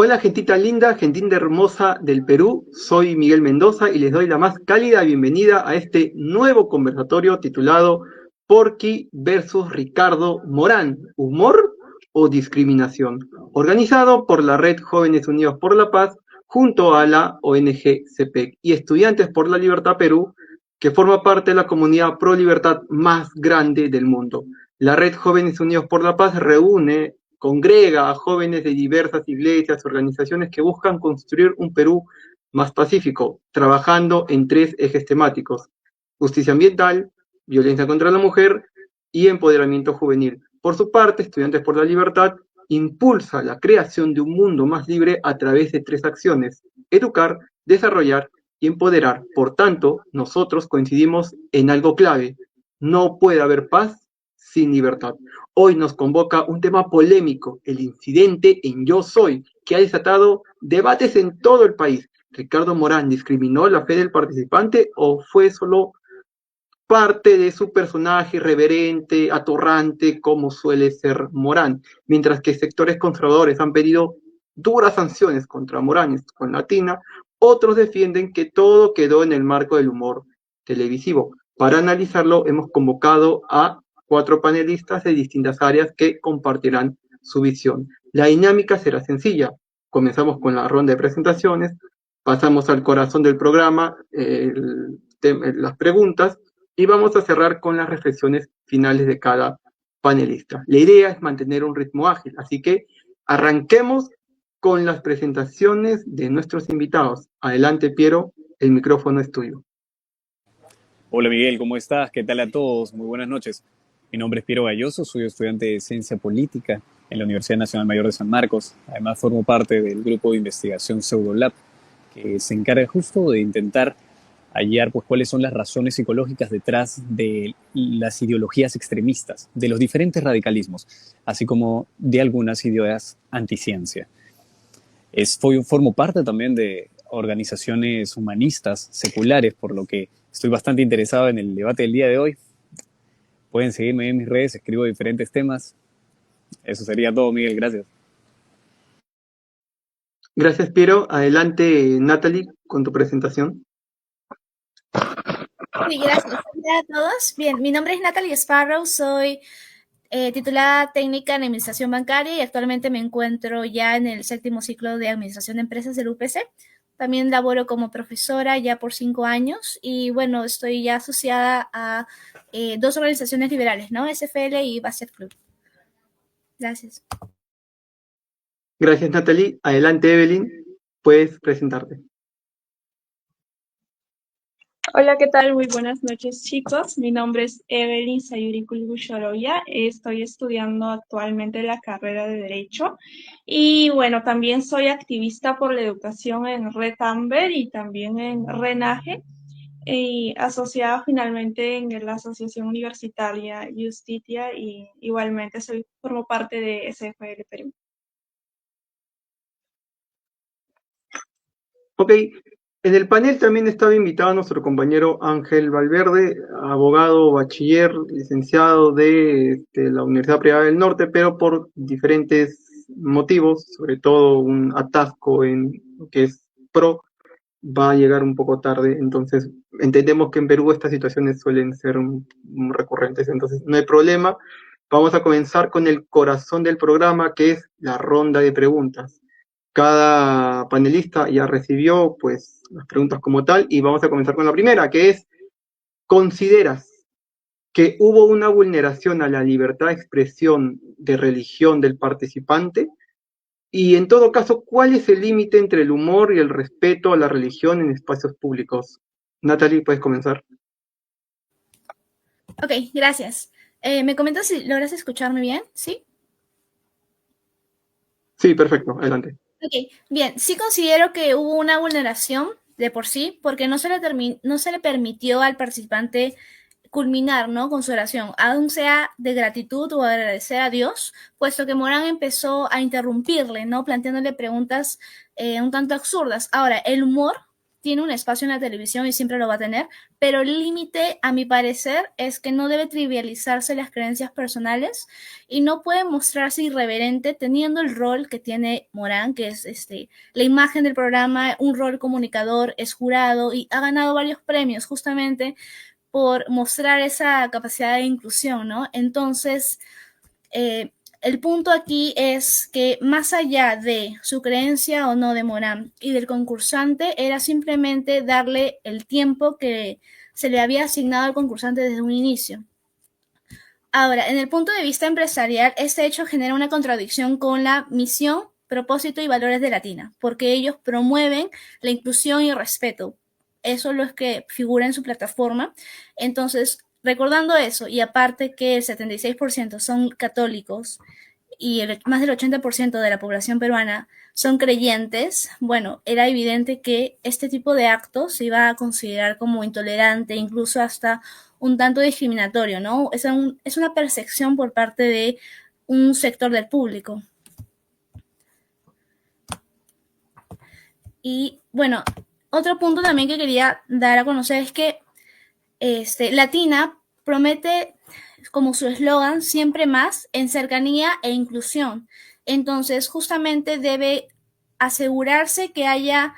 Hola, gentita linda, gentinta hermosa del Perú. Soy Miguel Mendoza y les doy la más cálida bienvenida a este nuevo conversatorio titulado Porky versus Ricardo Morán, ¿humor o discriminación? Organizado por la Red Jóvenes Unidos por la Paz junto a la ONG CEPEC y Estudiantes por la Libertad Perú, que forma parte de la comunidad pro libertad más grande del mundo. La Red Jóvenes Unidos por la Paz congrega a jóvenes de diversas iglesias, organizaciones que buscan construir un Perú más pacífico, trabajando en 3 ejes temáticos: justicia ambiental, violencia contra la mujer y empoderamiento juvenil. Por su parte, Estudiantes por la Libertad impulsa la creación de un mundo más libre a través de 3 acciones: educar, desarrollar y empoderar. Por tanto, nosotros coincidimos en algo clave: no puede haber paz sin libertad. Hoy nos convoca un tema polémico, el incidente en Yo Soy, que ha desatado debates en todo el país. ¿Ricardo Morán discriminó la fe del participante o fue solo parte de su personaje irreverente, atorrante, como suele ser Morán? Mientras que sectores conservadores han pedido duras sanciones contra Morán con Latina, otros defienden que todo quedó en el marco del humor televisivo. Para analizarlo, hemos convocado a 4 panelistas de distintas áreas que compartirán su visión. La dinámica será sencilla. Comenzamos con la ronda de presentaciones, pasamos al corazón del programa, las preguntas, y vamos a cerrar con las reflexiones finales de cada panelista. La idea es mantener un ritmo ágil, así que arranquemos con las presentaciones de nuestros invitados. Adelante, Piero, el micrófono es tuyo. Hola Miguel, ¿cómo estás? ¿Qué tal a todos? Muy buenas noches. Mi nombre es Piero Galloso, soy estudiante de Ciencia Política en la Universidad Nacional Mayor de San Marcos. Además formo parte del grupo de investigación Pseudolab, que se encarga justo de intentar hallar pues, cuáles son las razones psicológicas detrás de las ideologías extremistas, de los diferentes radicalismos, así como de algunas ideas anticiencia. Formo parte también de organizaciones humanistas, seculares, por lo que estoy bastante interesado en el debate del día de hoy. Pueden seguirme en mis redes, escribo diferentes temas. Eso sería todo, Miguel, gracias. Gracias, Piero. Adelante, Natalie, con tu presentación. Sí, gracias. Hola a todos. Bien, mi nombre es Natalie Sparrow, soy titulada técnica en administración bancaria y actualmente me encuentro ya en el 7º ciclo de administración de empresas del UPC. También laboro como profesora ya por 5 años y bueno, estoy ya asociada a 2 organizaciones liberales, ¿no? SFL y Basset Club. Gracias. Gracias, Natalie. Adelante, Evelyn, puedes presentarte. Hola, ¿qué tal? Muy buenas noches, chicos. Mi nombre es Evelyn Sayuri Kulgushoroya. Estoy estudiando actualmente la carrera de Derecho y bueno, también soy activista por la educación en Red Amber y también en RENAGE y asociada finalmente en la Asociación Universitaria Justitia y igualmente formo parte de SFL Perú. Ok, en el panel también estaba invitado nuestro compañero Ángel Valverde, abogado, bachiller, licenciado de la Universidad Privada del Norte, pero por diferentes motivos, sobre todo un atasco en lo que es PRO, va a llegar un poco tarde. Entonces entendemos que en Perú estas situaciones suelen ser recurrentes, entonces no hay problema. Vamos a comenzar con el corazón del programa, que es la ronda de preguntas. Cada panelista ya recibió pues las preguntas como tal y vamos a comenzar con la primera, que es: ¿consideras que hubo una vulneración a la libertad de expresión de religión del participante? Y en todo caso, ¿cuál es el límite entre el humor y el respeto a la religión en espacios públicos? Natalie, puedes comenzar. Ok, gracias. ¿Me comentas si logras escucharme bien? ¿Sí? Sí, perfecto, adelante. Ok, bien, sí considero que hubo una vulneración de por sí, porque no se le permitió al participante culminar, ¿no? Con su oración, aun sea de gratitud o agradecer a Dios, puesto que Morán empezó a interrumpirle, ¿no? Planteándole preguntas un tanto absurdas. Ahora, el humor tiene un espacio en la televisión y siempre lo va a tener, pero el límite, a mi parecer, es que no debe trivializarse las creencias personales y no puede mostrarse irreverente teniendo el rol que tiene Morán, que es la imagen del programa, un rol comunicador, es jurado y ha ganado varios premios justamente por mostrar esa capacidad de inclusión, ¿no? Entonces, el punto aquí es que más allá de su creencia o no de Morán y del concursante, era simplemente darle el tiempo que se le había asignado al concursante desde un inicio. Ahora, en el punto de vista empresarial, este hecho genera una contradicción con la misión, propósito y valores de Latina, porque ellos promueven la inclusión y el respeto. Eso es lo que figura en su plataforma. Entonces, recordando eso, y aparte que el 76% son católicos y más del 80% de la población peruana son creyentes, bueno, era evidente que este tipo de actos se iba a considerar como intolerante, incluso hasta un tanto discriminatorio, ¿no? Es una percepción por parte de un sector del público. Y bueno, otro punto también que quería dar a conocer es que Latina promete como su eslogan siempre más en cercanía e inclusión. Entonces, justamente debe asegurarse que haya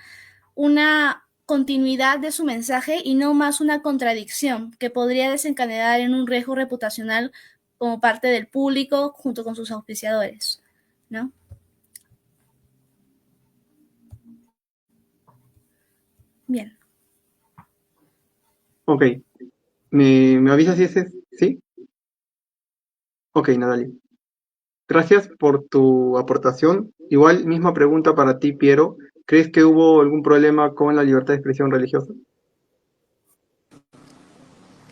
una continuidad de su mensaje y no más una contradicción que podría desencadenar en un riesgo reputacional como parte del público junto con sus auspiciadores, ¿no? Bien. Ok. ¿Me avisas si ese es? ¿Sí? Ok, Natalie. Gracias por tu aportación. Igual, misma pregunta para ti, Piero. ¿Crees que hubo algún problema con la libertad de expresión religiosa?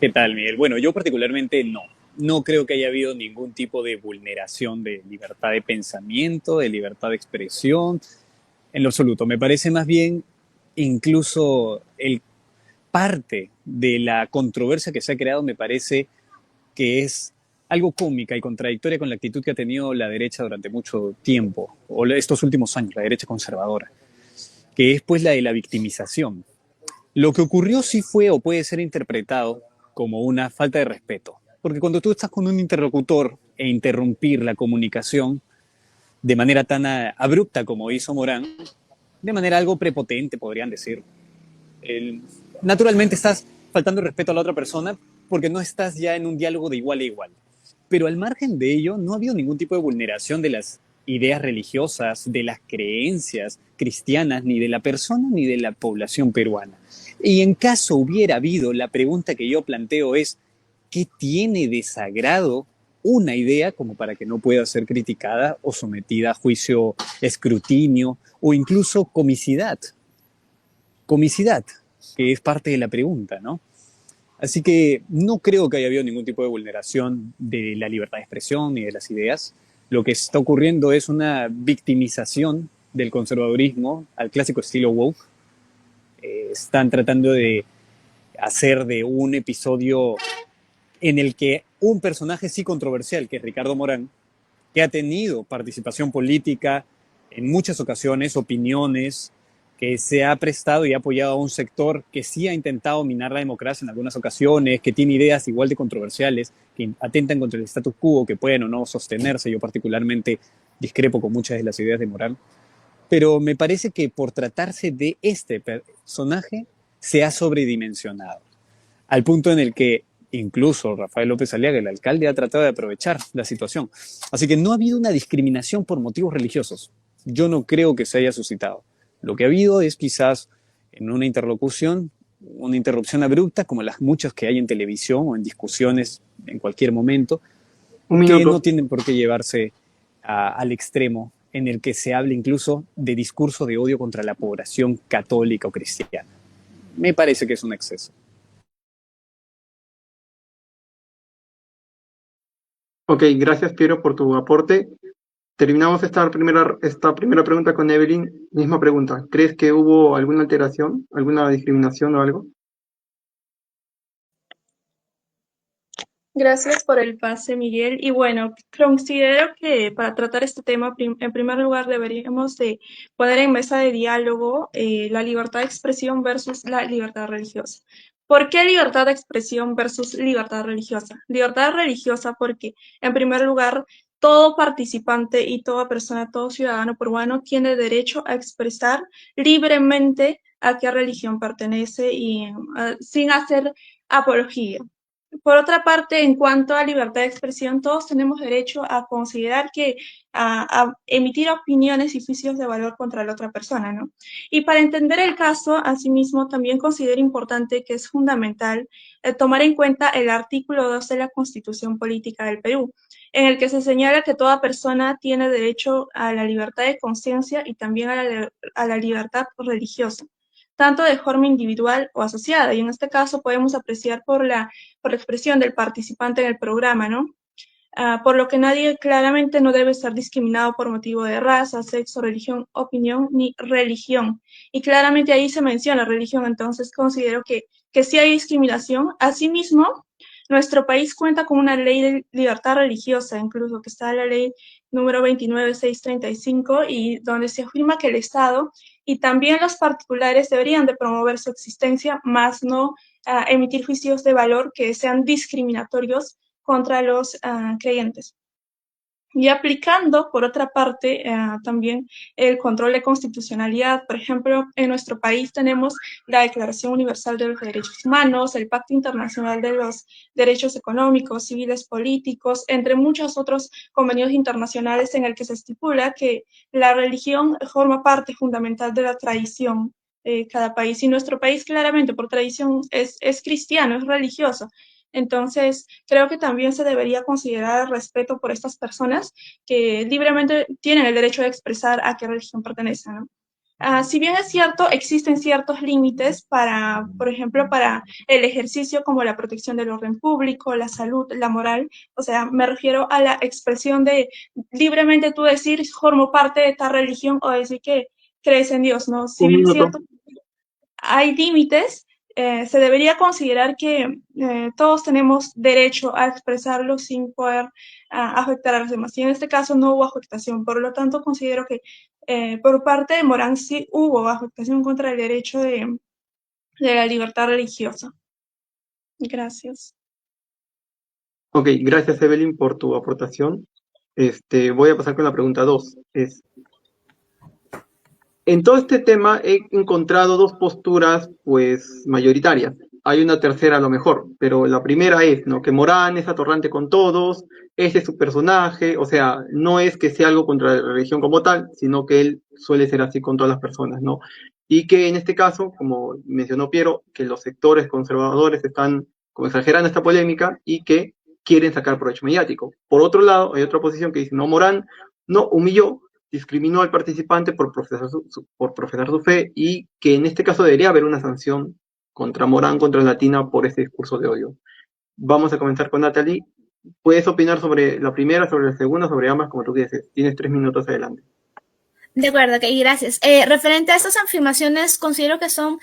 ¿Qué tal, Miguel? Bueno, yo particularmente no. No creo que haya habido ningún tipo de vulneración de libertad de pensamiento, de libertad de expresión, en lo absoluto. Me parece más bien incluso el parte de la controversia que se ha creado, me parece que es algo cómica y contradictoria con la actitud que ha tenido la derecha durante mucho tiempo, o estos últimos años, la derecha conservadora, que es pues la de la victimización. Lo que ocurrió sí fue o puede ser interpretado como una falta de respeto, porque cuando tú estás con un interlocutor e interrumpir la comunicación de manera tan abrupta como hizo Morán, de manera algo prepotente, podrían decir, el, naturalmente estás faltando el respeto a la otra persona porque no estás ya en un diálogo de igual a igual. Pero al margen de ello, no ha habido ningún tipo de vulneración de las ideas religiosas, de las creencias cristianas, ni de la persona ni de la población peruana. Y en caso hubiera habido, la pregunta que yo planteo es, ¿qué tiene de sagrado una idea como para que no pueda ser criticada o sometida a juicio, escrutinio o incluso comicidad? Comicidad, que es parte de la pregunta, ¿no? Así que no creo que haya habido ningún tipo de vulneración de la libertad de expresión ni de las ideas. Lo que está ocurriendo es una victimización del conservadurismo al clásico estilo woke. Están tratando de hacer de un episodio en el que un personaje sí controversial, que es Ricardo Morán, que ha tenido participación política en muchas ocasiones, opiniones, que se ha prestado y ha apoyado a un sector que sí ha intentado minar la democracia en algunas ocasiones, que tiene ideas igual de controversiales, que atentan contra el status quo, que pueden o no sostenerse. Yo particularmente discrepo con muchas de las ideas de Morán, pero me parece que por tratarse de este personaje se ha sobredimensionado, al punto en el que incluso Rafael López Aliaga, el alcalde, ha tratado de aprovechar la situación. Así que no ha habido una discriminación por motivos religiosos. Yo no creo que se haya suscitado. Lo que ha habido es quizás en una interlocución, una interrupción abrupta, como las muchas que hay en televisión o en discusiones en cualquier momento, Un que no minuto. tienen por qué llevarse al extremo en el que se hable incluso de discurso de odio contra la población católica o cristiana. Me parece que es un exceso. Ok, gracias Piero por tu aporte. Terminamos esta primera pregunta con Evelyn. Misma pregunta. ¿Crees que hubo alguna alteración, alguna discriminación o algo? Gracias por el pase, Miguel. Y bueno, considero que para tratar este tema, en primer lugar, deberíamos de poner en mesa de diálogo la libertad de expresión versus la libertad religiosa. ¿Por qué libertad de expresión versus libertad religiosa? Libertad religiosa porque, en primer lugar, todo participante y toda persona, todo ciudadano peruano tiene derecho a expresar libremente a qué religión pertenece y sin hacer apología. Por otra parte, en cuanto a libertad de expresión, todos tenemos derecho a considerar que, a emitir opiniones y juicios de valor contra la otra persona, ¿no? Y para entender el caso, asimismo, también considero importante que es fundamental tomar en cuenta el artículo 2 de la Constitución Política del Perú, en el que se señala que toda persona tiene derecho a la libertad de conciencia y también a la libertad religiosa, tanto de forma individual o asociada. Y en este caso podemos apreciar por la expresión del participante en el programa, ¿no? Por lo que nadie claramente no debe ser discriminado por motivo de raza, sexo, religión, opinión ni religión. Y claramente ahí se menciona religión, entonces considero que sí hay discriminación. Asimismo, nuestro país cuenta con una ley de libertad religiosa, incluso que está la ley número 29635, y donde se afirma que el Estado y también los particulares deberían de promover su existencia, más no emitir juicios de valor que sean discriminatorios contra los creyentes. Y aplicando, por otra parte, también el control de constitucionalidad. Por ejemplo, en nuestro país tenemos la Declaración Universal de los Derechos Humanos, el Pacto Internacional de los Derechos Económicos, Civiles, Políticos, entre muchos otros convenios internacionales en el que se estipula que la religión forma parte fundamental de la tradición de cada país. Y nuestro país claramente por tradición es cristiano, es religioso. Entonces, creo que también se debería considerar el respeto por estas personas que libremente tienen el derecho de expresar a qué religión pertenecen, ¿no? Si bien es cierto, existen ciertos límites para, por ejemplo, para el ejercicio como la protección del orden público, la salud, la moral. O sea, me refiero a la expresión de libremente tú decir formo parte de esta religión o decir que crees en Dios, ¿no? Si Un bien es minuto. cierto, hay límites, se debería considerar que todos tenemos derecho a expresarlo sin poder afectar a los demás. Y en este caso no hubo afectación. Por lo tanto, considero que por parte de Morán sí hubo afectación contra el derecho de la libertad religiosa. Gracias. Ok, gracias Evelyn por tu aportación. Voy a pasar con la pregunta 2. En todo este tema he encontrado dos posturas, pues, mayoritarias. Hay una tercera a lo mejor, pero la primera es, ¿no? Que Morán es atorrante con todos, ese es su personaje, o sea, no es que sea algo contra la religión como tal, sino que él suele ser así con todas las personas, ¿no? Y que en este caso, como mencionó Piero, que los sectores conservadores están como exagerando esta polémica y que quieren sacar provecho mediático. Por otro lado, hay otra posición que dice, no, Morán no humilló, discriminó al participante por profesar su fe y que en este caso debería haber una sanción contra Morán, contra Latina por ese discurso de odio. Vamos a comenzar con Natalie. Puedes opinar sobre la primera, sobre la segunda, sobre ambas, como tú quieres. Tienes 3 minutos adelante. De acuerdo, ok, gracias. Referente a estas afirmaciones, considero que son,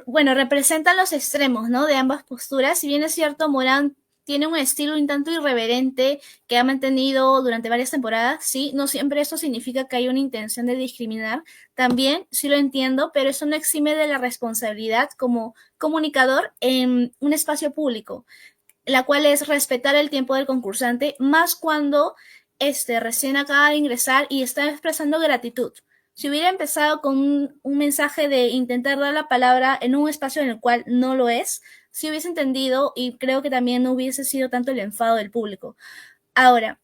bueno, representan los extremos, ¿no? De ambas posturas. Si bien es cierto, Morán tiene un estilo un tanto irreverente que ha mantenido durante varias temporadas, sí, no siempre esto significa que hay una intención de discriminar. También, sí lo entiendo, pero eso no exime de la responsabilidad como comunicador en un espacio público, la cual es respetar el tiempo del concursante, más cuando recién acaba de ingresar y está expresando gratitud. Si hubiera empezado con un mensaje de intentar dar la palabra en un espacio en el cual no lo es, sí hubiese entendido y creo que también no hubiese sido tanto el enfado del público. Ahora,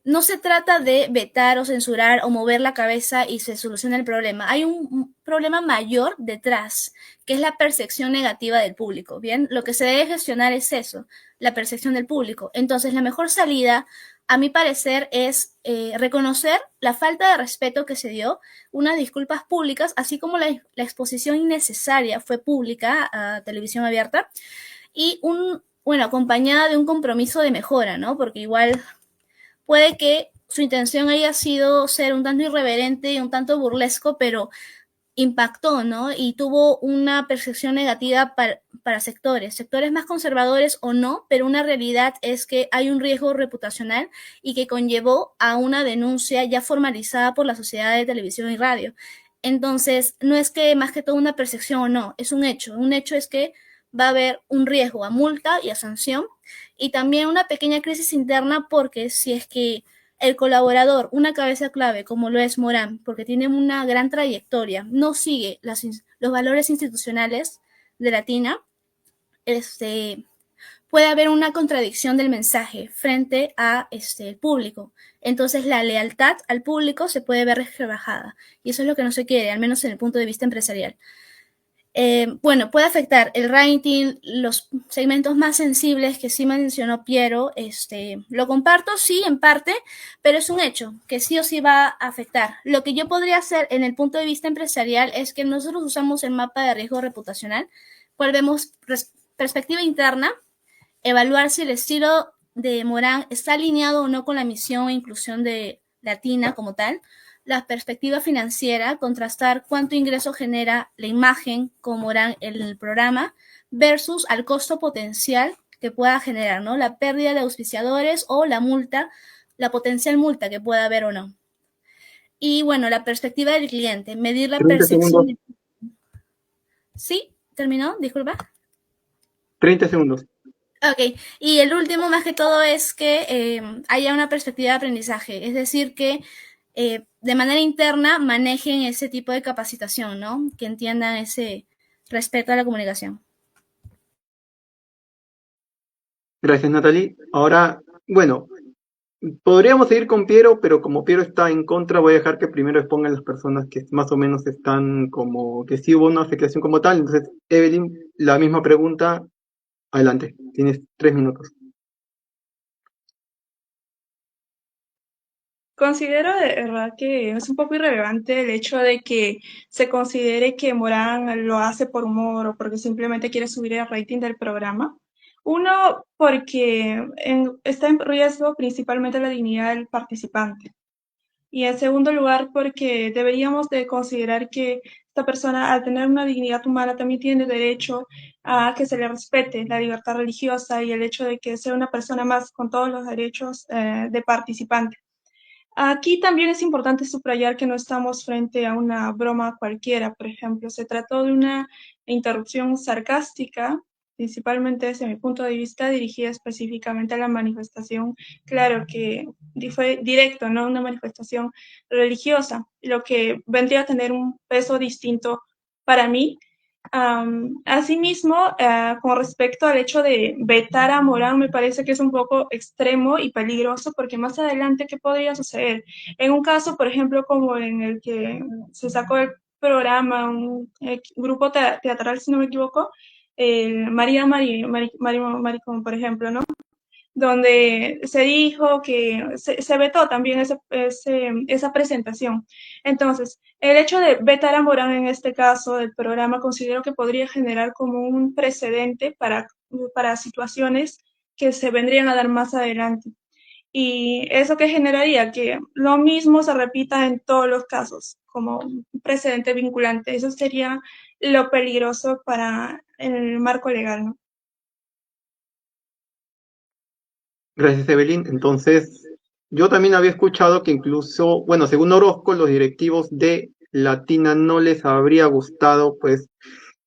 no se trata de vetar o censurar o mover la cabeza y se soluciona el problema. Hay un problema mayor detrás, que es la percepción negativa del público. Bien, lo que se debe gestionar es eso, la percepción del público. Entonces, la mejor salida, a mi parecer, es reconocer la falta de respeto que se dio, unas disculpas públicas, así como la exposición innecesaria fue pública a televisión abierta, y bueno, acompañada de un compromiso de mejora, ¿no? Porque igual puede que su intención haya sido ser un tanto irreverente y un tanto burlesco, pero impactó, ¿no? Y tuvo una percepción negativa para sectores más conservadores o no, pero una realidad es que hay un riesgo reputacional y que conllevó a una denuncia ya formalizada por la Sociedad de Televisión y Radio. Entonces, no es que más que todo una percepción o no, es un hecho. Un hecho es que va a haber un riesgo a multa y a sanción, y también una pequeña crisis interna, porque si es que el colaborador, una cabeza clave como lo es Morán, porque tiene una gran trayectoria, no sigue los valores institucionales de Latina, puede haber una contradicción del mensaje frente a el público. Entonces la lealtad al público se puede ver rebajada, y eso es lo que no se quiere, al menos en el punto de vista empresarial. Bueno, puede afectar el rating, los segmentos más sensibles que sí mencionó Piero, lo comparto, sí, en parte, pero es un hecho que sí o sí va a afectar. Lo que yo podría hacer en el punto de vista empresarial es que nosotros usamos el mapa de riesgo reputacional, cual vemos perspectiva interna, evaluar si el estilo de Morán está alineado o no con la misión e inclusión de Latina como tal, la perspectiva financiera, contrastar cuánto ingreso genera la imagen con Morán en el programa versus al costo potencial que pueda generar, ¿no? La pérdida de auspiciadores o la multa, la potencial multa que pueda haber o no. Y bueno, la perspectiva del cliente, medir la 30 percepción. segundos. ¿Sí? ¿Terminó? Disculpa. 30 segundos. Ok, y el último más que todo es que haya una perspectiva de aprendizaje, es decir, que de manera interna manejen ese tipo de capacitación, ¿no? Que entiendan ese respeto a la comunicación. Gracias, Natalie. Ahora, bueno, podríamos seguir con Piero, pero como Piero está en contra, voy a dejar que primero expongan las personas que más o menos están como que sí hubo una afectación como tal. Entonces, Evelyn, la misma pregunta. Adelante, tienes 3 minutos. Considero de verdad que es un poco irrelevante el hecho de que se considere que Morán lo hace por humor o porque simplemente quiere subir el rating del programa. Uno, porque está en riesgo principalmente la dignidad del participante. Y en segundo lugar, porque deberíamos de considerar que esta persona, al tener una dignidad humana, también tiene derecho a que se le respete la libertad religiosa y el hecho de que sea una persona más con todos los derechos de participante. Aquí también es importante subrayar que no estamos frente a una broma cualquiera, por ejemplo. Se trató de una interrupción sarcástica, principalmente desde mi punto de vista, dirigida específicamente a la manifestación, claro que fue directo, no una manifestación religiosa, lo que vendría a tener un peso distinto para mí. Asimismo, con respecto al hecho de vetar a Morán, me parece que es un poco extremo y peligroso, porque más adelante, ¿qué podría suceder? En un caso, por ejemplo, como en el que se sacó el programa, un grupo teatral, si no me equivoco, María Maricón, por ejemplo, ¿no? Donde se dijo que se vetó también esa presentación. Entonces, el hecho de vetar a Morán en este caso del programa considero que podría generar como un precedente para situaciones que se vendrían a dar más adelante. Y eso que generaría que lo mismo se repita en todos los casos, como un precedente vinculante. Eso sería lo peligroso para el marco legal, ¿no? Gracias, Evelyn. Entonces, yo también había escuchado que incluso, bueno, según Orozco, los directivos de Latina no les habría gustado, pues,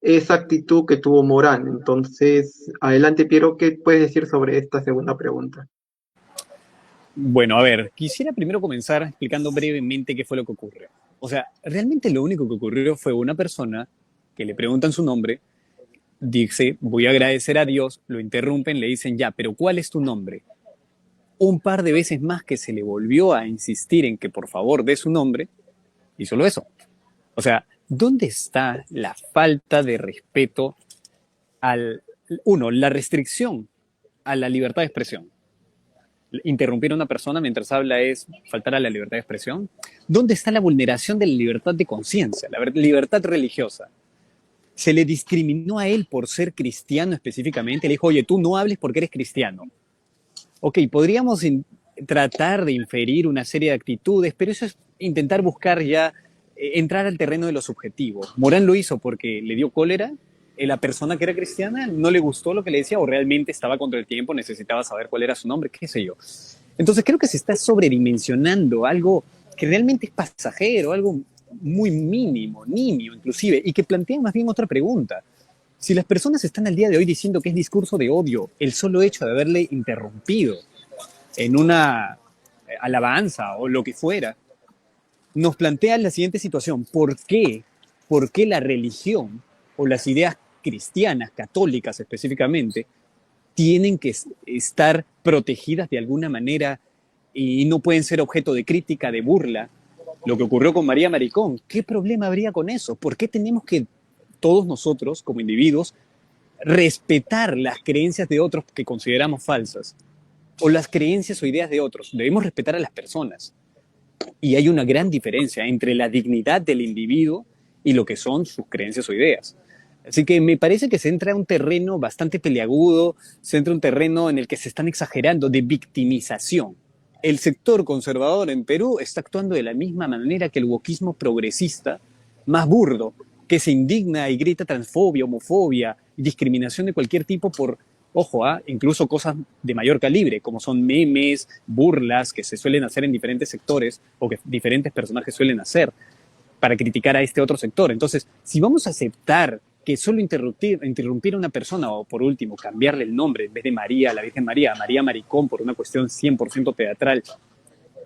esa actitud que tuvo Morán. Entonces, adelante, Piero, ¿qué puedes decir sobre esta segunda pregunta? Bueno, a ver, quisiera primero comenzar explicando brevemente qué fue lo que ocurrió. O sea, realmente lo único que ocurrió fue una persona que le preguntan su nombre, dice, voy a agradecer a Dios, lo interrumpen, le dicen, ya, pero ¿cuál es tu nombre? Un par de veces más que se le volvió a insistir en que por favor dé su nombre, y solo eso. O sea, ¿dónde está la falta de respeto la restricción a la libertad de expresión? Interrumpir a una persona mientras habla es faltar a la libertad de expresión. ¿Dónde está la vulneración de la libertad de conciencia, la libertad religiosa? Se le discriminó a él por ser cristiano específicamente. Le dijo, oye, tú no hables porque eres cristiano. Ok, podríamos tratar de inferir una serie de actitudes, pero eso es intentar buscar ya entrar al terreno de lo subjetivo. Morán lo hizo porque le dio cólera, la persona que era cristiana no le gustó lo que le decía o realmente estaba contra el tiempo, necesitaba saber cuál era su nombre, qué sé yo. Entonces creo que se está sobredimensionando algo que realmente es pasajero, algo muy mínimo, nimio inclusive, y que plantea más bien otra pregunta. Si las personas están al día de hoy diciendo que es discurso de odio, el solo hecho de haberle interrumpido en una alabanza o lo que fuera, nos plantea la siguiente situación. ¿Por qué? ¿Por qué la religión o las ideas cristianas, católicas específicamente, tienen que estar protegidas de alguna manera y no pueden ser objeto de crítica, de burla? Lo que ocurrió con María Maricón, ¿qué problema habría con eso? ¿Por qué tenemos que todos nosotros, como individuos, respetar las creencias de otros que consideramos falsas? O las creencias o ideas de otros. Debemos respetar a las personas. Y hay una gran diferencia entre la dignidad del individuo y lo que son sus creencias o ideas. Así que me parece que se entra a un terreno bastante peliagudo, se entra a un terreno en el que se están exagerando de victimización. El sector conservador en Perú está actuando de la misma manera que el wokismo progresista, más burdo, que se indigna y grita transfobia, homofobia, discriminación de cualquier tipo por, ojo, incluso cosas de mayor calibre, como son memes, burlas que se suelen hacer en diferentes sectores o que diferentes personajes suelen hacer para criticar a este otro sector. Entonces, si vamos a aceptar que solo interrumpir a una persona o, por último, cambiarle el nombre en vez de María, la Virgen María, a María Maricón por una cuestión 100% teatral,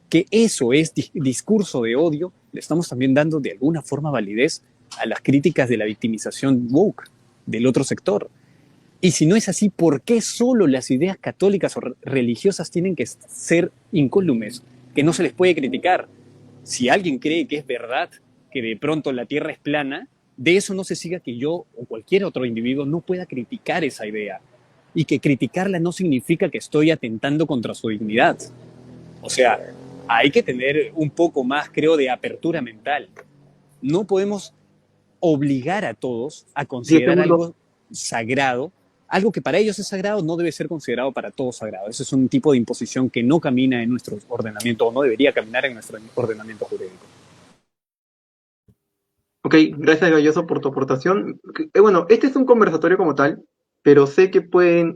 que eso es discurso de odio, le estamos también dando de alguna forma validez a las críticas de la victimización woke del otro sector. Y si no es así, ¿por qué solo las ideas católicas o religiosas tienen que ser incólumes, que no se les puede criticar? Si alguien cree que es verdad, que de pronto la Tierra es plana, de eso no se siga que yo o cualquier otro individuo no pueda criticar esa idea. Y que criticarla no significa que estoy atentando contra su dignidad. O sea, hay que tener un poco más, creo, de apertura mental. No podemos obligar a todos a considerar algo sagrado. Algo que para ellos es sagrado no debe ser considerado para todos sagrado. Ese es un tipo de imposición que no camina en nuestro ordenamiento o no debería caminar en nuestro ordenamiento jurídico. Ok, gracias Galloso por tu aportación. Bueno, este es un conversatorio como tal, pero sé que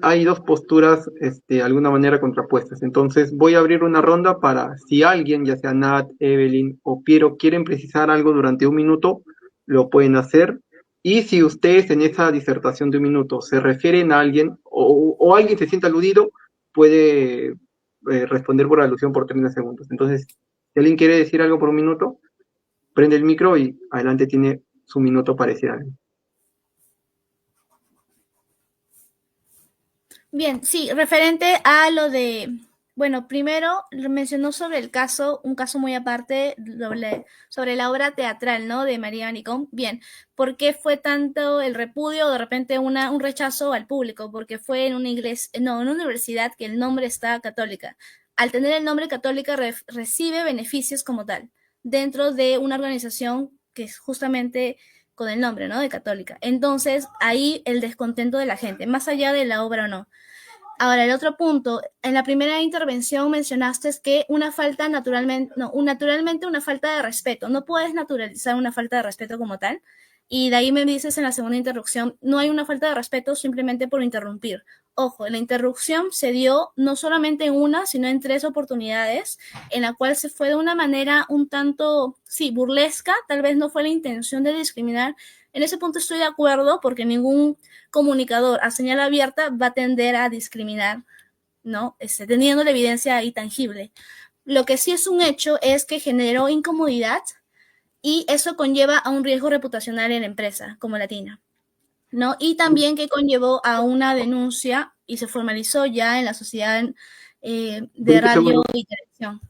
hay dos posturas de alguna manera contrapuestas. Entonces voy a abrir una ronda para si alguien, ya sea Nat, Evelyn o Piero, quieren precisar algo durante un minuto, lo pueden hacer. Y si ustedes en esa disertación de un minuto se refieren a alguien o alguien se siente aludido, puede responder por alusión por 30 segundos. Entonces, si alguien quiere decir algo por un minuto, prende el micro y adelante tiene su minuto para decir algo. Bien, sí, referente a lo de, bueno, primero mencionó sobre el caso, un caso muy aparte, sobre la obra teatral, ¿no? De María Maricón. Bien, ¿por qué fue tanto el repudio o de repente un rechazo al público? Porque fue en una iglesia, no, en una universidad que el nombre está católica. Al tener el nombre católica recibe beneficios como tal, dentro de una organización que es justamente con el nombre, ¿no? De católica. Entonces, ahí el descontento de la gente, más allá de la obra o no. Ahora, el otro punto, en la primera intervención mencionaste que naturalmente una falta de respeto. No puedes naturalizar una falta de respeto como tal. Y de ahí me dices en la segunda interrupción, no hay una falta de respeto simplemente por interrumpir. Ojo, la interrupción se dio no solamente en una, sino en 3 oportunidades, en la cual se fue de una manera un tanto, sí, burlesca, tal vez no fue la intención de discriminar. En ese punto estoy de acuerdo, porque ningún comunicador a señal abierta va a tender a discriminar, ¿no? Teniendo la evidencia ahí tangible. Lo que sí es un hecho es que generó incomodidad y eso conlleva a un riesgo reputacional en la empresa como Latina, ¿no? Y también que conllevó a una denuncia y se formalizó ya en la sociedad de radio y televisión.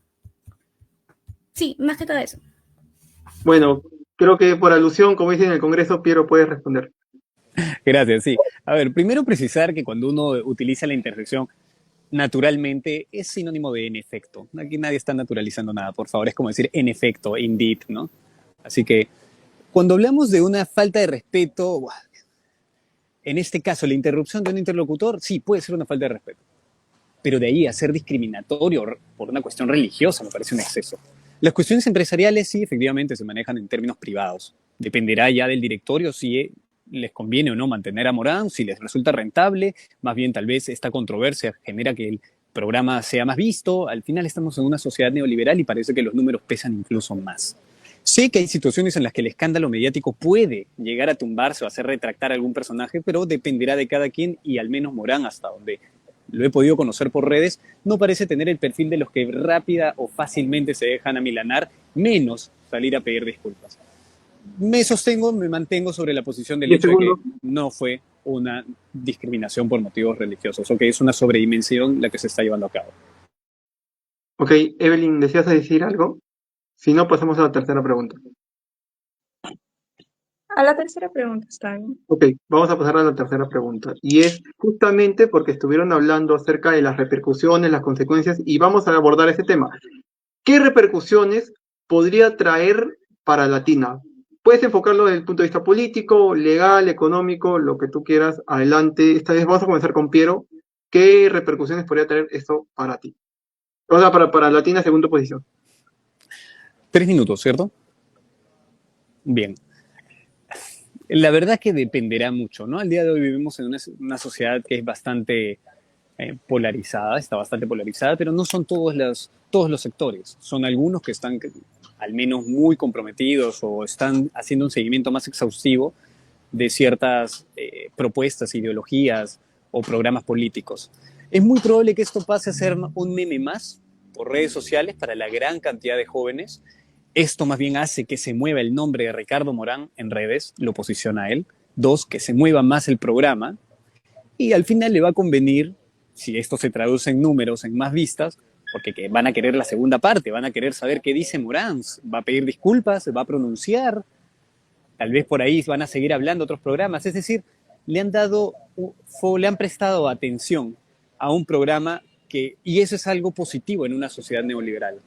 Sí, más que todo eso. Bueno, creo que por alusión, como dicen en el Congreso, Piero puede responder. Gracias, sí. A ver, primero precisar que cuando uno utiliza la intersección naturalmente es sinónimo de en efecto. Aquí nadie está naturalizando nada, por favor. Es como decir en efecto, indeed, ¿no? Así que cuando hablamos de una falta de respeto, en este caso la interrupción de un interlocutor, sí, puede ser una falta de respeto. Pero de ahí a ser discriminatorio por una cuestión religiosa me parece un exceso. Las cuestiones empresariales sí, efectivamente, se manejan en términos privados. Dependerá ya del directorio si les conviene o no mantener a Morán, si les resulta rentable. Más bien, tal vez esta controversia genera que el programa sea más visto. Al final estamos en una sociedad neoliberal y parece que los números pesan incluso más. Sé que hay situaciones en las que el escándalo mediático puede llegar a tumbarse o hacer retractar a algún personaje, pero dependerá de cada quien y al menos Morán, hasta donde lo he podido conocer por redes, no parece tener el perfil de los que rápida o fácilmente se dejan amilanar, menos salir a pedir disculpas. Me mantengo sobre la posición del 10 hecho de que segundos. no fue una discriminación por motivos religiosos, o que es una sobredimensión la que se está llevando a cabo. Ok, Evelyn, ¿deseas decir algo? Si no, pasamos a la tercera pregunta. A la tercera pregunta está bien. Ok, vamos a pasar a la tercera pregunta. Y es justamente porque estuvieron hablando acerca de las repercusiones, las consecuencias, y vamos a abordar ese tema. ¿Qué repercusiones podría traer para Latina? Puedes enfocarlo desde el punto de vista político, legal, económico, lo que tú quieras. Adelante. Esta vez vamos a comenzar con Piero. ¿Qué repercusiones podría traer esto para ti? O sea, para Latina, segunda posición. 3 minutos, ¿cierto? Bien. La verdad que dependerá mucho, ¿no? Al día de hoy vivimos en una sociedad que es bastante polarizada, está bastante polarizada, pero no son todos los sectores. Son algunos que están al menos muy comprometidos o están haciendo un seguimiento más exhaustivo de ciertas propuestas, ideologías o programas políticos. Es muy probable que esto pase a ser un meme más por redes sociales para la gran cantidad de jóvenes. Esto más bien hace que se mueva el nombre de Ricardo Morán en redes, lo posiciona a él. Dos, que se mueva más el programa. Y al final le va a convenir, si esto se traduce en números, en más vistas, porque van a querer la segunda parte, van a querer saber qué dice Morán, va a pedir disculpas, va a pronunciar, tal vez por ahí van a seguir hablando otros programas. Es decir, le han prestado atención a un programa y eso es algo positivo en una sociedad neoliberal,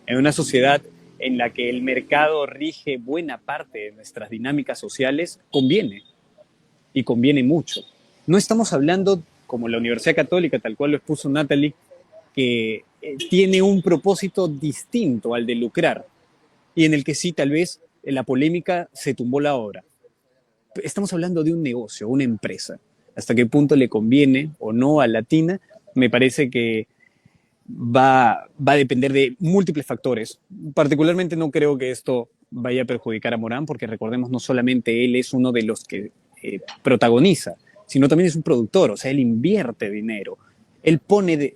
en una sociedad en la que el mercado rige buena parte de nuestras dinámicas sociales, conviene, y conviene mucho. No estamos hablando, como la Universidad Católica, tal cual lo expuso Natalie, que tiene un propósito distinto al de lucrar, y en el que sí, tal vez, la polémica se tumbó la obra. Estamos hablando de un negocio, una empresa. Hasta qué punto le conviene o no a Latina, me parece que va a depender de múltiples factores. Particularmente no creo que esto vaya a perjudicar a Morán, porque recordemos, no solamente él es uno de los que protagoniza, sino también es un productor, o sea, él invierte dinero, él pone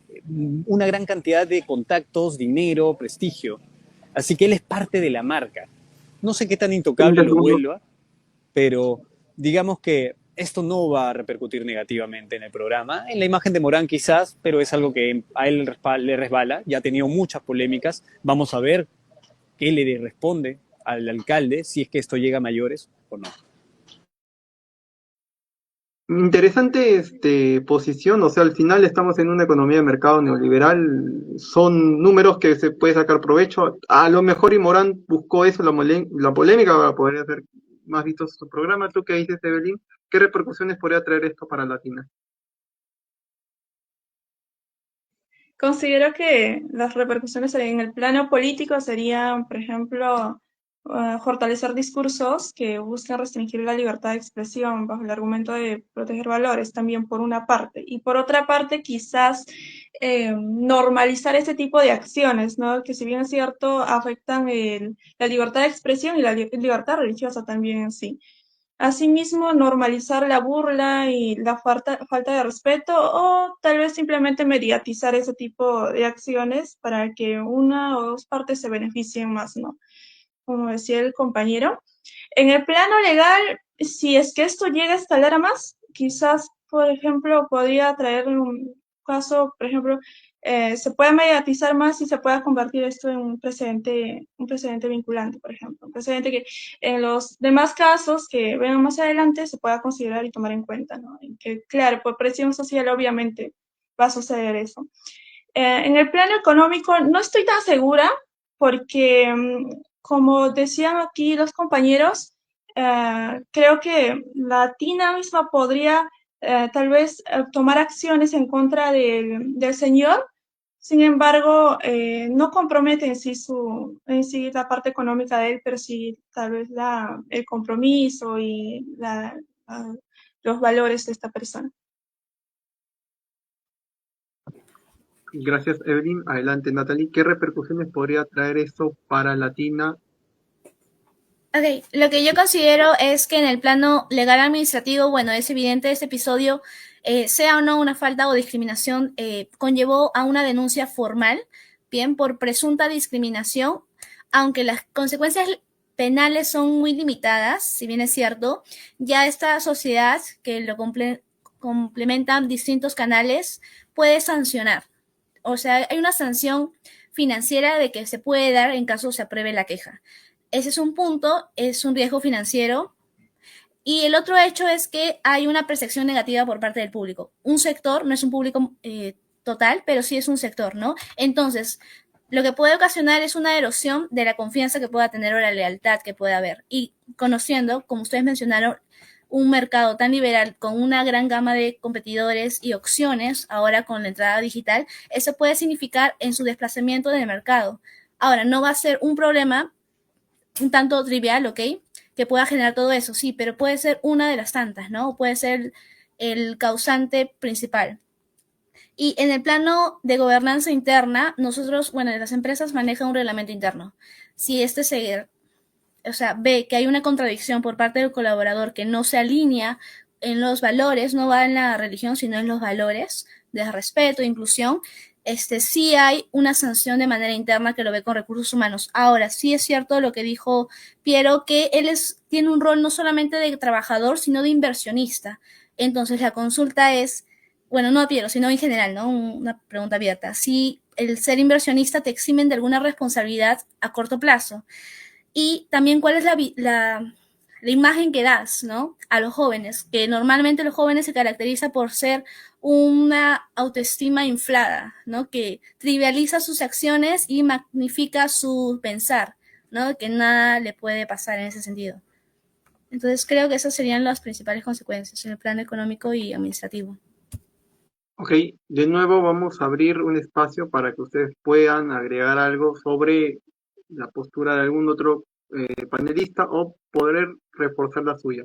una gran cantidad de contactos, dinero, prestigio, así que él es parte de la marca. No sé qué tan intocable 30 lo segundos. vuelva, pero digamos que esto no va a repercutir negativamente en el programa, en la imagen de Morán quizás, pero es algo que a él le resbala, ya ha tenido muchas polémicas, vamos a ver qué le responde al alcalde, si es que esto llega a mayores o no. Interesante posición, o sea, al final estamos en una economía de mercado neoliberal, son números que se puede sacar provecho. A lo mejor y Morán buscó eso, la polémica para poder hacer más vistos su programa. ¿Tú qué dices, Evelyn? ¿Qué repercusiones podría traer esto para Latina? Considero que las repercusiones en el plano político serían, por ejemplo, fortalecer discursos que buscan restringir la libertad de expresión bajo el argumento de proteger valores, también por una parte. Y por otra parte, quizás normalizar ese tipo de acciones, ¿no? Que si bien es cierto, afectan la libertad de expresión y la libertad religiosa también en sí. Asimismo, normalizar la burla y la falta de respeto o tal vez simplemente mediatizar ese tipo de acciones para que una o dos partes se beneficien más, ¿no? Como decía el compañero. En el plano legal, si es que esto llega a escalar a más, quizás, por ejemplo, podría traer un caso, por ejemplo, se pueda mediatizar más y se pueda convertir esto en un precedente vinculante, por ejemplo, un precedente que en los demás casos que vengan más adelante se pueda considerar y tomar en cuenta, ¿no? En que, claro, por presión social obviamente va a suceder eso. En el plano económico no estoy tan segura porque, como decían aquí los compañeros, creo que la TINA misma podría tal vez tomar acciones en contra del señor Sin embargo, no compromete en sí la parte económica de él, pero sí tal vez el compromiso y los valores de esta persona. Gracias, Evelyn. Adelante, Natalie. ¿Qué repercusiones podría traer esto para Latina? Ok, lo que yo considero es que en el plano legal administrativo, bueno, es evidente este episodio, sea o no una falta o discriminación, conllevó a una denuncia formal, bien, por presunta discriminación, aunque las consecuencias penales son muy limitadas, si bien es cierto, ya esta sociedad que lo complementan distintos canales puede sancionar. O sea, hay una sanción financiera de que se puede dar en caso se apruebe la queja. Ese es un punto, es un riesgo financiero. Y el otro hecho es que hay una percepción negativa por parte del público. Un sector, no es un público total, pero sí es un sector, ¿no? Entonces, lo que puede ocasionar es una erosión de la confianza que pueda tener o la lealtad que pueda haber. Y conociendo, como ustedes mencionaron, un mercado tan liberal con una gran gama de competidores y opciones, ahora con la entrada digital, eso puede significar en su desplazamiento del mercado. Ahora, no va a ser un problema un tanto trivial, ¿ok? Que pueda generar todo eso, sí, pero puede ser una de las tantas, ¿no? Puede ser el causante principal. Y en el plano de gobernanza interna, nosotros, bueno, las empresas manejan un reglamento interno. Si este se, o sea, ve que hay una contradicción por parte del colaborador que no se alinea en los valores, no va en la religión, sino en los valores de respeto, inclusión, sí hay una sanción de manera interna que lo ve con recursos humanos. Ahora, sí es cierto lo que dijo Piero, que él tiene un rol no solamente de trabajador, sino de inversionista. Entonces, la consulta es, bueno, no a Piero, sino en general, ¿no? Una pregunta abierta. Si el ser inversionista te eximen de alguna responsabilidad a corto plazo. Y también cuál es la imagen que das, ¿no? A los jóvenes, que normalmente los jóvenes se caracteriza por ser una autoestima inflada, ¿no? Que trivializa sus acciones y magnifica su pensar, ¿no? Que nada le puede pasar en ese sentido. Entonces creo que esas serían las principales consecuencias en el plano económico y administrativo. Ok, de nuevo vamos a abrir un espacio para que ustedes puedan agregar algo sobre la postura de algún otro panelista o poder reforzar la suya.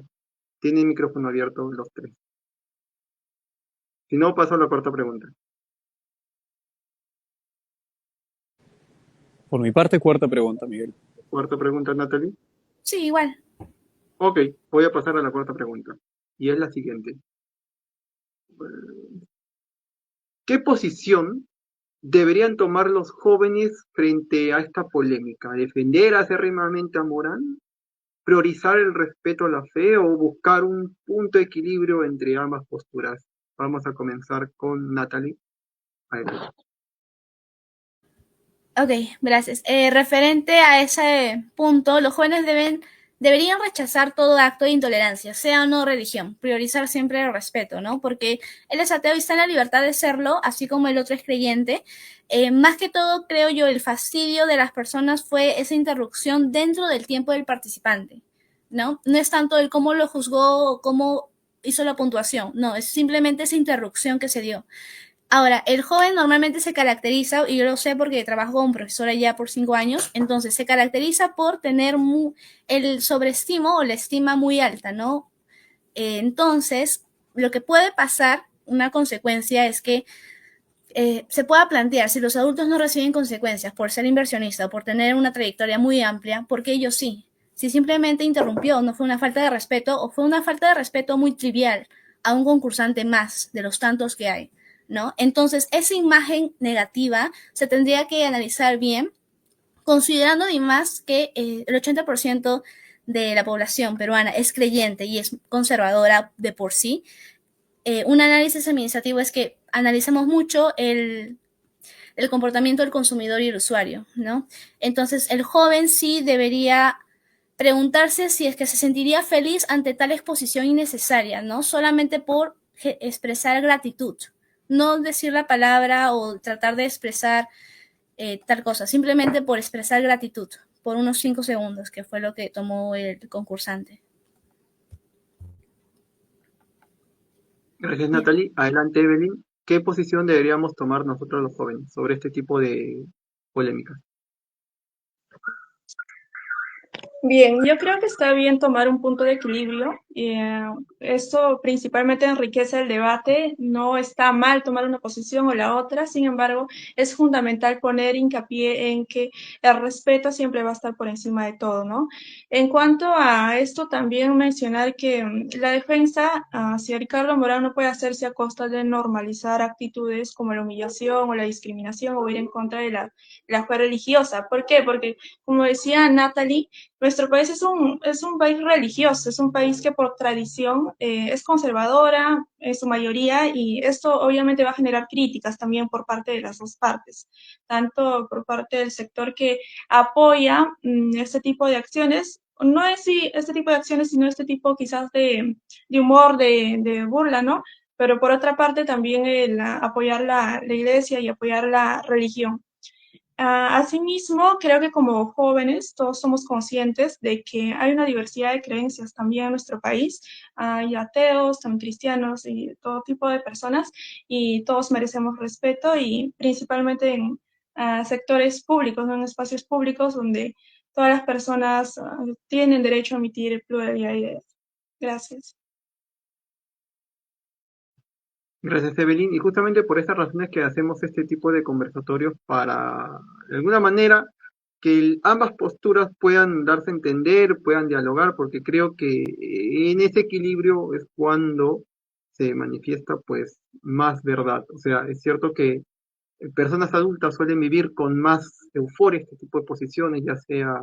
Tienen micrófono abierto los tres. Si no, paso a la cuarta pregunta. Por mi parte, cuarta pregunta, Miguel. Cuarta pregunta, Natalie. Sí, igual. Ok, voy a pasar a la cuarta pregunta. Y es la siguiente. ¿Qué posición deberían tomar los jóvenes frente a esta polémica? ¿Defender acérrimamente a Morán? ¿Priorizar el respeto a la fe o buscar un punto de equilibrio entre ambas posturas? Vamos a comenzar con Natalie. Adelante. Ok, gracias. Referente a ese punto, los jóvenes deberían rechazar todo acto de intolerancia, sea o no religión, priorizar siempre el respeto, ¿no? Porque él es ateo y está en la libertad de serlo, así como el otro es creyente. Más que todo, creo yo, el fastidio de las personas fue esa interrupción dentro del tiempo del participante, ¿no? No es tanto el cómo lo juzgó o cómo hizo la puntuación, no, es simplemente esa interrupción que se dio. Ahora, el joven normalmente se caracteriza, y yo lo sé porque trabajo como profesora ya por 5 años, entonces se caracteriza por tener el sobreestimo o la estima muy alta, ¿no? Entonces, lo que puede pasar, una consecuencia es que se pueda plantear si los adultos no reciben consecuencias por ser inversionista o por tener una trayectoria muy amplia, porque ellos sí. Si simplemente interrumpió, no fue una falta de respeto o fue una falta de respeto muy trivial a un concursante más de los tantos que hay, ¿no? Entonces, esa imagen negativa se tendría que analizar bien, considerando además que el 80% de la población peruana es creyente y es conservadora de por sí. Un análisis administrativo es que analizamos mucho el comportamiento del consumidor y el usuario, ¿no? Entonces, el joven sí debería preguntarse si es que se sentiría feliz ante tal exposición innecesaria, ¿no? Solamente por expresar gratitud, no decir la palabra o tratar de expresar tal cosa, simplemente por expresar gratitud, por unos 5 segundos, que fue lo que tomó el concursante. Gracias, Natalie. Adelante, Evelyn. ¿qué posición deberíamos tomar nosotros los jóvenes sobre este tipo de polémicas? Bien, yo creo que está bien tomar un punto de equilibrio. Esto principalmente enriquece el debate. No está mal tomar una posición o la otra. Sin embargo, es fundamental poner hincapié en que el respeto siempre va a estar por encima de todo, ¿no? En cuanto a esto, también mencionar que la defensa hacia Ricardo Morán no puede hacerse a costa de normalizar actitudes como la humillación o la discriminación o ir en contra de la fe religiosa. ¿Por qué? Porque, como decía Natalie, nuestro país es un país religioso, es un país que por tradición es conservadora en su mayoría y esto obviamente va a generar críticas también por parte de las dos partes, tanto por parte del sector que apoya este tipo de acciones, no es si este tipo de acciones, sino este tipo quizás de humor, de burla, ¿no? Pero por otra parte también el apoyar la iglesia y apoyar la religión. Asimismo, creo que como jóvenes todos somos conscientes de que hay una diversidad de creencias también en nuestro país. Hay ateos, también cristianos y todo tipo de personas y todos merecemos respeto y principalmente en sectores públicos, ¿no? En espacios públicos donde todas las personas tienen derecho a emitir pluralidad de ideas. Gracias. Gracias, Evelyn. Y justamente por estas razones que hacemos este tipo de conversatorios para, de alguna manera, que ambas posturas puedan darse a entender, puedan dialogar, porque creo que en ese equilibrio es cuando se manifiesta pues más verdad. O sea, es cierto que personas adultas suelen vivir con más euforia este tipo de posiciones, ya sea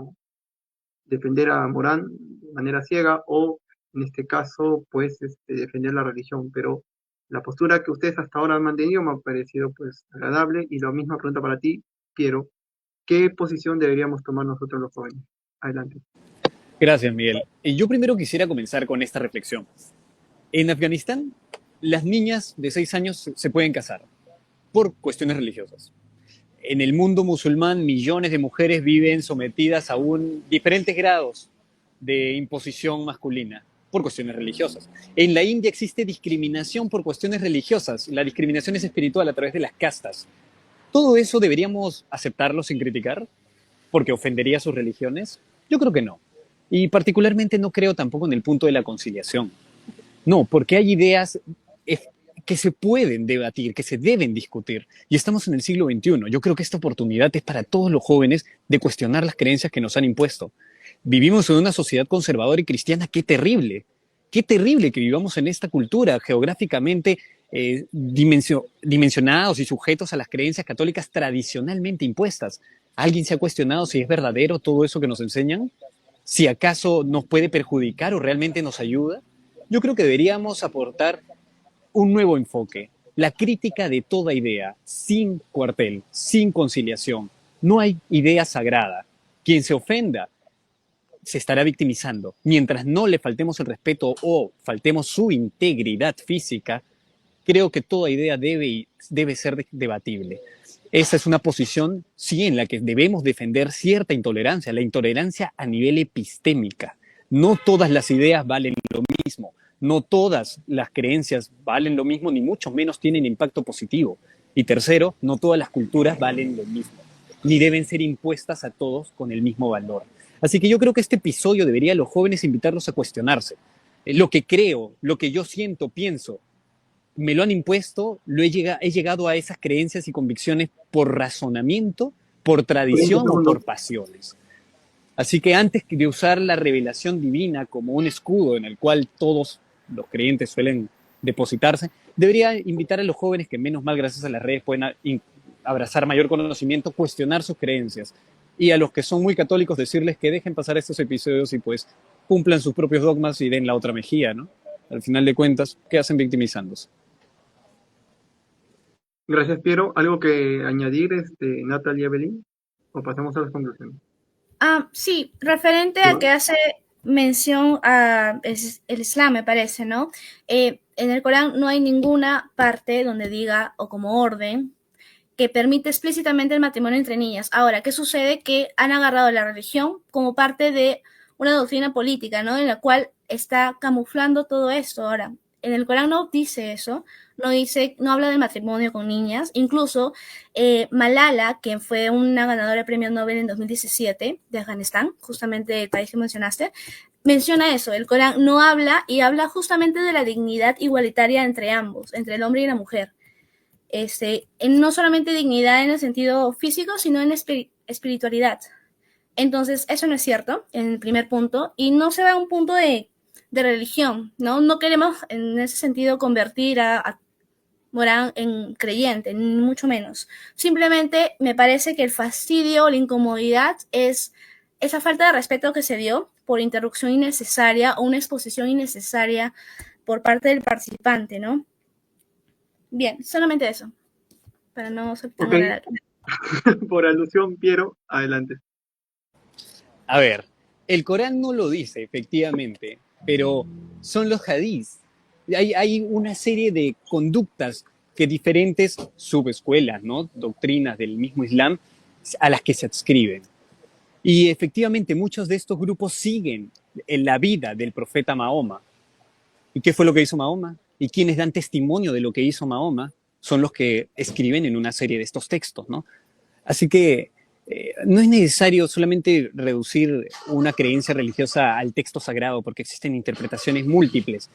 defender a Morán de manera ciega o, en este caso, pues defender la religión. Pero la postura que ustedes hasta ahora han mantenido me ha parecido pues agradable y la misma pregunta para ti, Piero. ¿Qué posición deberíamos tomar nosotros los jóvenes? Adelante. Gracias, Miguel. Y yo primero quisiera comenzar con esta reflexión. En Afganistán, las niñas de 6 años se pueden casar por cuestiones religiosas. En el mundo musulmán, millones de mujeres viven sometidas a diferentes grados de imposición masculina por cuestiones religiosas. En la India existe discriminación por cuestiones religiosas. La discriminación es espiritual a través de las castas. ¿Todo eso deberíamos aceptarlo sin criticar? ¿Porque ofendería a sus religiones? Yo creo que no. Y particularmente no creo tampoco en el punto de la conciliación. No, porque hay ideas que se pueden debatir, que se deben discutir. Y estamos en el siglo XXI. Yo creo que esta oportunidad es para todos los jóvenes de cuestionar las creencias que nos han impuesto. Vivimos en una sociedad conservadora y cristiana. Qué terrible que vivamos en esta cultura geográficamente dimensionados y sujetos a las creencias católicas tradicionalmente impuestas. ¿Alguien se ha cuestionado si es verdadero todo eso que nos enseñan? ¿Si acaso nos puede perjudicar o realmente nos ayuda? Yo creo que deberíamos aportar un nuevo enfoque, la crítica de toda idea, sin cuartel, sin conciliación. No hay idea sagrada. Quien se ofenda se estará victimizando. Mientras no le faltemos el respeto o faltemos su integridad física, creo que toda idea debe ser debatible. Esa es una posición, sí, en la que debemos defender cierta intolerancia, la intolerancia a nivel epistémica. No todas las ideas valen lo mismo, no todas las creencias valen lo mismo, ni mucho menos tienen impacto positivo. Y tercero, no todas las culturas valen lo mismo, ni deben ser impuestas a todos con el mismo valor. Así que yo creo que este episodio debería a los jóvenes invitarlos a cuestionarse. Lo que creo, lo que yo siento, pienso, me lo han impuesto, he llegado a esas creencias y convicciones por razonamiento, por 20 tradición o segundos. por pasiones. Así que antes de usar la revelación divina como un escudo en el cual todos los creyentes suelen depositarse, debería invitar a los jóvenes que menos mal gracias a las redes pueden abrazar mayor conocimiento, cuestionar sus creencias. Y a los que son muy católicos decirles que dejen pasar estos episodios y pues cumplan sus propios dogmas y den la otra mejilla, ¿no? Al final de cuentas, ¿qué hacen victimizándose? Gracias, Piero. ¿Algo que añadir, Natalia Belín? ¿O pasamos a las conclusiones? Sí, referente a que hace mención a el Islam, me parece, ¿no? En el Corán no hay ninguna parte donde diga, o como orden, que permite explícitamente el matrimonio entre niñas. Ahora, ¿qué sucede? Que han agarrado la religión como parte de una doctrina política, ¿no? En la cual está camuflando todo esto. Ahora, en el Corán no dice eso, no habla del matrimonio con niñas. Incluso Malala, que fue una ganadora de premio Nobel en 2017 de Afganistán, justamente el país que mencionaste, menciona eso. El Corán no habla, y habla justamente de la dignidad igualitaria entre ambos, entre el hombre y la mujer. No solamente dignidad en el sentido físico, sino en espiritualidad. Entonces, eso no es cierto, en el primer punto, y no se va a un punto de religión, ¿no? No queremos en ese sentido convertir a Morán en creyente, ni mucho menos. Simplemente me parece que el fastidio, la incomodidad es esa falta de respeto que se dio por interrupción innecesaria o una exposición innecesaria por parte del participante, ¿no? Bien, solamente eso, para no ser tan Ok, por alusión, Piero, adelante. A ver, el Corán no lo dice, efectivamente, pero son los hadís. Hay una serie de conductas que diferentes subescuelas, ¿no? Doctrinas del mismo Islam a las que se adscriben. Y efectivamente muchos de estos grupos siguen en la vida del profeta Mahoma. ¿Y qué fue lo que hizo Mahoma? Y quienes dan testimonio de lo que hizo Mahoma son los que escriben en una serie de estos textos, ¿no? Así que no es necesario solamente reducir una creencia religiosa al texto sagrado, porque existen interpretaciones múltiples.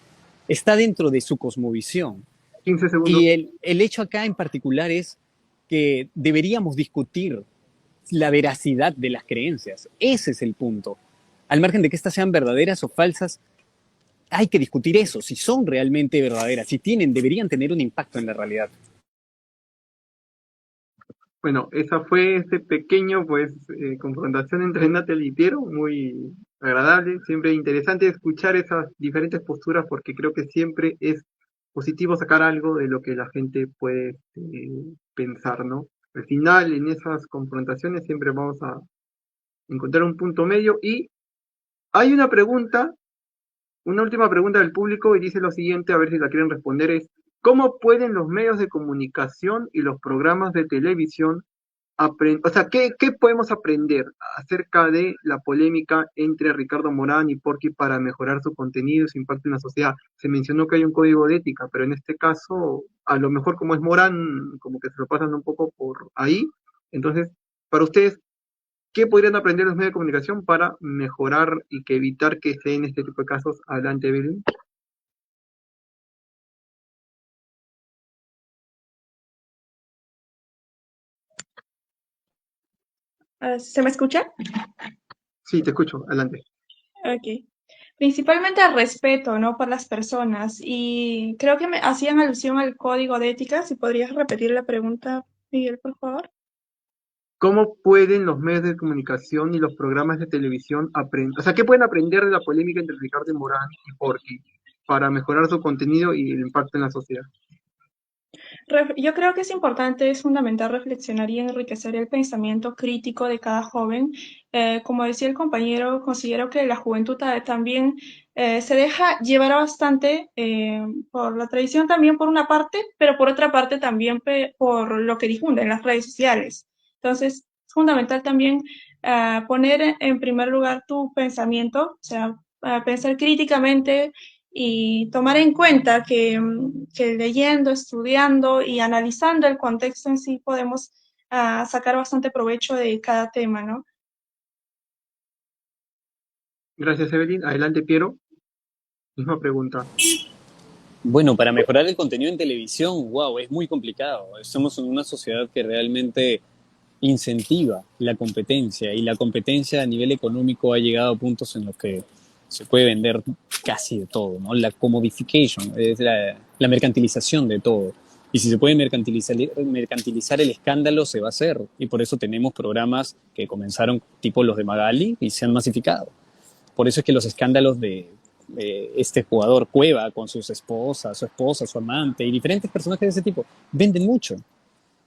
Está dentro de su cosmovisión. 15 segundos. Y el hecho acá en particular es que deberíamos discutir la veracidad de las creencias. Ese es el punto. Al margen de que éstas sean verdaderas o falsas, hay que discutir eso, si son realmente verdaderas, si deberían tener un impacto en la realidad. Bueno, esa fue este pequeño, pues, confrontación entre Natalie y Piero, muy agradable, siempre interesante escuchar esas diferentes posturas porque creo que siempre es positivo sacar algo de lo que la gente puede pensar, ¿no? Al final, en esas confrontaciones siempre vamos a encontrar un punto medio y hay una pregunta, una última pregunta del público y dice lo siguiente, a ver si la quieren responder, es ¿cómo pueden los medios de comunicación y los programas de televisión o sea, ¿qué podemos aprender acerca de la polémica entre Ricardo Morán y Porky para mejorar su contenido y su impacto en la sociedad? Se mencionó que hay un código de ética, pero en este caso, a lo mejor como es Morán, como que se lo pasan un poco por ahí. Entonces, para ustedes, ¿qué podrían aprender los medios de comunicación para mejorar y que evitar que se den este tipo de casos? Adelante, Evelyn. ¿Se me escucha? Sí, te escucho, adelante. Ok. Principalmente al respeto, ¿no? Por las personas. Y creo que me hacían alusión al código de ética. Si podrías repetir la pregunta, Miguel, por favor. ¿Cómo pueden los medios de comunicación y los programas de televisión aprender? O sea, ¿qué pueden aprender de la polémica entre Ricardo Morán y Porky para mejorar su contenido y el impacto en la sociedad? Yo creo que es importante, es fundamental reflexionar y enriquecer el pensamiento crítico de cada joven. Como decía el compañero, considero que la juventud también se deja llevar bastante por la tradición también por una parte, pero por otra parte también por lo que difunden en las redes sociales. Entonces, es fundamental también poner en primer lugar tu pensamiento, o sea, pensar críticamente y tomar en cuenta que leyendo, estudiando y analizando el contexto en sí podemos sacar bastante provecho de cada tema, ¿no? Gracias, Evelyn. Adelante, Piero. Misma pregunta. Bueno, para mejorar el contenido en televisión, wow, es muy complicado. Somos en una sociedad que realmente incentiva la competencia y la competencia a nivel económico ha llegado a puntos en los que se puede vender casi de todo, ¿no? La commodification, es la mercantilización de todo. Y si se puede mercantilizar el escándalo, se va a hacer. Y por eso tenemos programas que comenzaron tipo los de Magali y se han masificado. Por eso es que los escándalos de este jugador Cueva con sus esposas, su esposa, su amante y diferentes personajes de ese tipo venden mucho.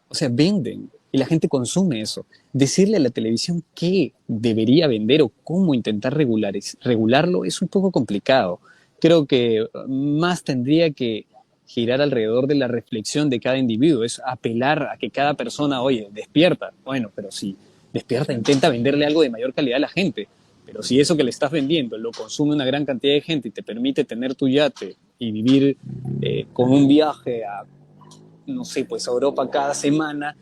O sea, venden y la gente consume eso. Decirle a la televisión qué debería vender o cómo intentar regularlo es un poco complicado. Creo que más tendría que girar alrededor de la reflexión de cada individuo, es apelar a que cada persona, oye, despierta. Bueno, pero si despierta, intenta venderle algo de mayor calidad a la gente. Pero si eso que le estás vendiendo lo consume una gran cantidad de gente y te permite tener tu yate y vivir con un viaje a, no sé, pues a Europa cada semana,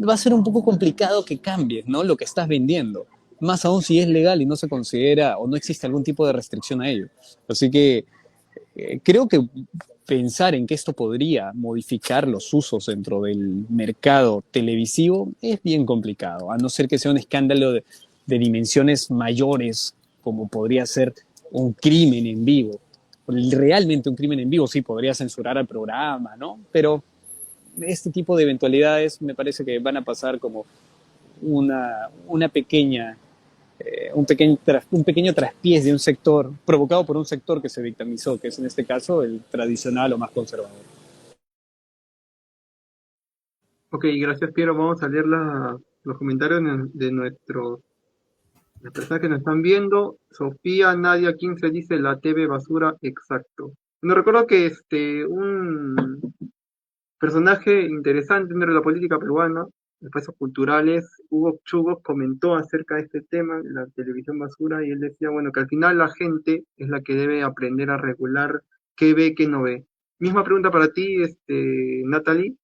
va a ser un poco complicado que cambies, ¿no? Lo que estás vendiendo. Más aún si es legal y no se considera o no existe algún tipo de restricción a ello. Así que creo que pensar en que esto podría modificar los usos dentro del mercado televisivo es bien complicado, a no ser que sea un escándalo de dimensiones mayores, como podría ser un crimen en vivo. Realmente un crimen en vivo sí podría censurar al programa, ¿no? Pero este tipo de eventualidades me parece que van a pasar como una pequeña un pequeño traspiés de un sector, provocado por un sector que se victimizó, que es en este caso el tradicional o más conservador. Ok, gracias Piero. Vamos a leer los comentarios de nuestros las personas que nos están viendo. Sofía Nadia 15 dice la TV basura, exacto. No recuerdo que un personaje interesante dentro de la política peruana, de espacios culturales, Hugo Chugos comentó acerca de este tema, la televisión basura, y él decía, bueno, que al final la gente es la que debe aprender a regular qué ve, qué no ve. Misma pregunta para ti, Natalie,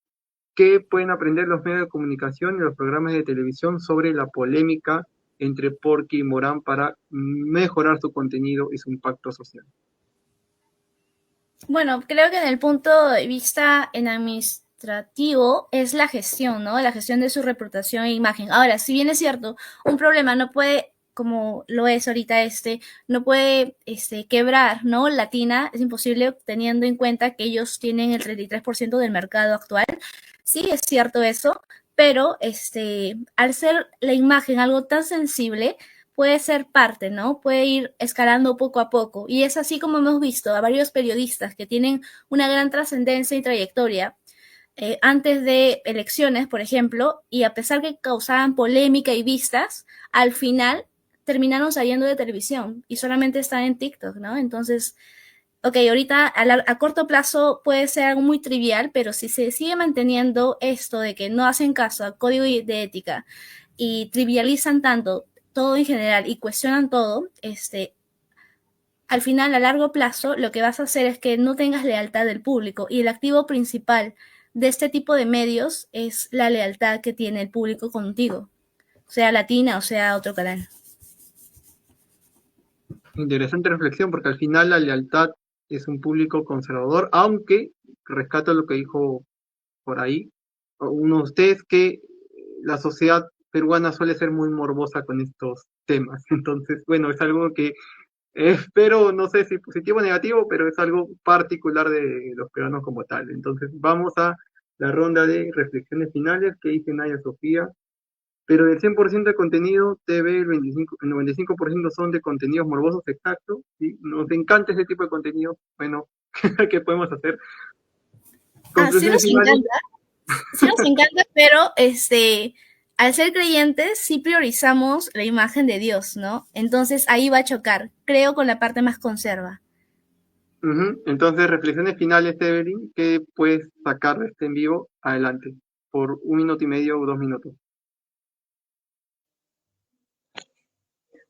¿qué pueden aprender los medios de comunicación y los programas de televisión sobre la polémica entre Porky y Morán para mejorar su contenido y su impacto social? Bueno, creo que en el punto de vista en administrativo es la gestión, ¿no? La gestión de su reputación e imagen. Ahora, si bien es cierto, un problema no puede, como lo es ahorita no puede quebrar, ¿no? Latina, es imposible teniendo en cuenta que ellos tienen el 33% del mercado actual. Sí, es cierto eso, pero al ser la imagen algo tan sensible, puede ser parte, ¿no? Puede ir escalando poco a poco. Y es así como hemos visto a varios periodistas que tienen una gran trascendencia y trayectoria antes de elecciones, por ejemplo, y a pesar que causaban polémica y vistas, al final terminaron saliendo de televisión y solamente están en TikTok, ¿no? Entonces, ok, ahorita a corto plazo puede ser algo muy trivial, pero si se sigue manteniendo esto de que no hacen caso al código de ética y trivializan tanto todo en general y cuestionan todo, al final, a largo plazo, lo que vas a hacer es que no tengas lealtad del público y el activo principal de este tipo de medios es la lealtad que tiene el público contigo, sea Latina o sea otro canal. Interesante reflexión, porque al final la lealtad es un público conservador, aunque rescato lo que dijo por ahí uno de ustedes, que la sociedad peruana suele ser muy morbosa con estos temas. Entonces, bueno, es algo que espero, no sé si positivo o negativo, pero es algo particular de los peruanos como tal. Entonces, vamos a la ronda de reflexiones finales que dice Naya Sofía. Pero del 100% de contenido TV, el 95% son de contenidos morbosos, exacto. ¿Sí? Nos encanta ese tipo de contenido. Bueno, ¿qué podemos hacer? Sí Conclusiones nos finales. encanta, sí nos encanta, pero al ser creyentes sí priorizamos la imagen de Dios, ¿no? Entonces ahí va a chocar, creo, con la parte más conserva. Ujú. Entonces, reflexiones finales, Evelyn, ¿qué puedes sacar de este en vivo? Adelante, por 1 minuto y medio o 2 minutos.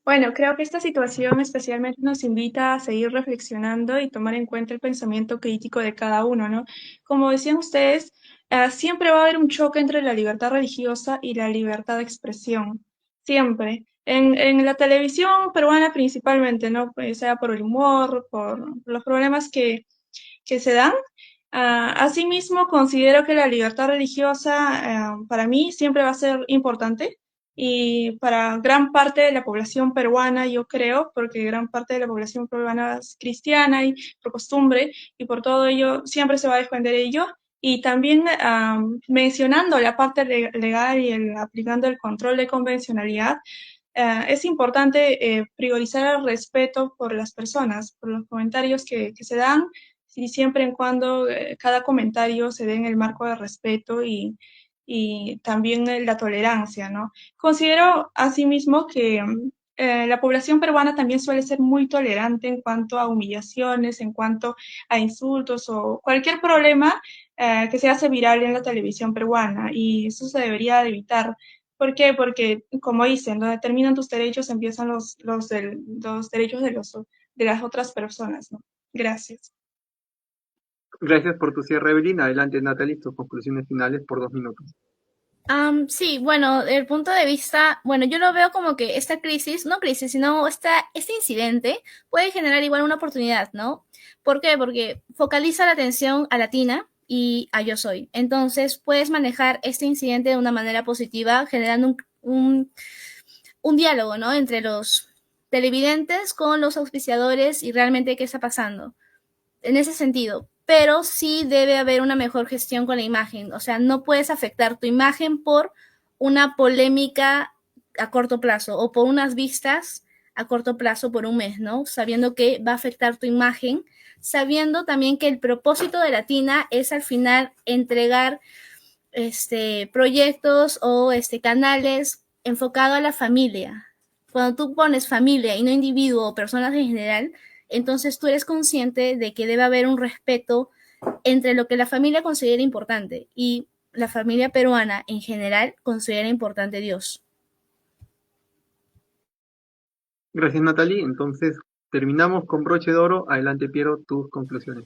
Bueno, creo que esta situación especialmente nos invita a seguir reflexionando y tomar en cuenta el pensamiento crítico de cada uno, ¿no? Como decían ustedes, siempre va a haber un choque entre la libertad religiosa y la libertad de expresión. Siempre. En la televisión peruana principalmente, ¿no? Pues sea por el humor, por los problemas que se dan. Asimismo, considero que la libertad religiosa para mí siempre va a ser importante y para gran parte de la población peruana, yo creo, porque gran parte de la población peruana es cristiana y por costumbre y por todo ello siempre se va a defender ello. Y también mencionando la parte legal y aplicando el control de convencionalidad, es importante priorizar el respeto por las personas, por los comentarios que se dan y siempre en cuando cada comentario se dé en el marco de respeto y también la tolerancia, ¿no? Considero asimismo que la población peruana también suele ser muy tolerante en cuanto a humillaciones, en cuanto a insultos o cualquier problema que se hace viral en la televisión peruana y eso se debería de evitar. ¿Por qué? Porque, como dicen, donde terminan tus derechos empiezan los derechos de las otras personas, ¿no? Gracias. Gracias por tu cierre, Evelyn. Adelante, Natalie, tus conclusiones finales por 2 minutos. Sí, bueno, el punto de vista, bueno, yo lo veo como que esta crisis, no crisis, sino este incidente puede generar igual una oportunidad, ¿no? ¿Por qué? Porque focaliza la atención a Latina y a Yo Soy. Entonces, puedes manejar este incidente de una manera positiva, generando un diálogo, ¿no? Entre los televidentes con los auspiciadores y realmente qué está pasando en ese sentido, pero sí debe haber una mejor gestión con la imagen. O sea, no puedes afectar tu imagen por una polémica a corto plazo o por unas vistas a corto plazo por un mes, ¿no? Sabiendo que va a afectar tu imagen, sabiendo también que el propósito de Latina es al final entregar proyectos o canales enfocados a la familia. Cuando tú pones familia y no individuo o personas en general, entonces tú eres consciente de que debe haber un respeto entre lo que la familia considera importante y la familia peruana en general considera importante Dios. Gracias, Natalie. Entonces, terminamos con broche de oro. Adelante, Piero, tus conclusiones.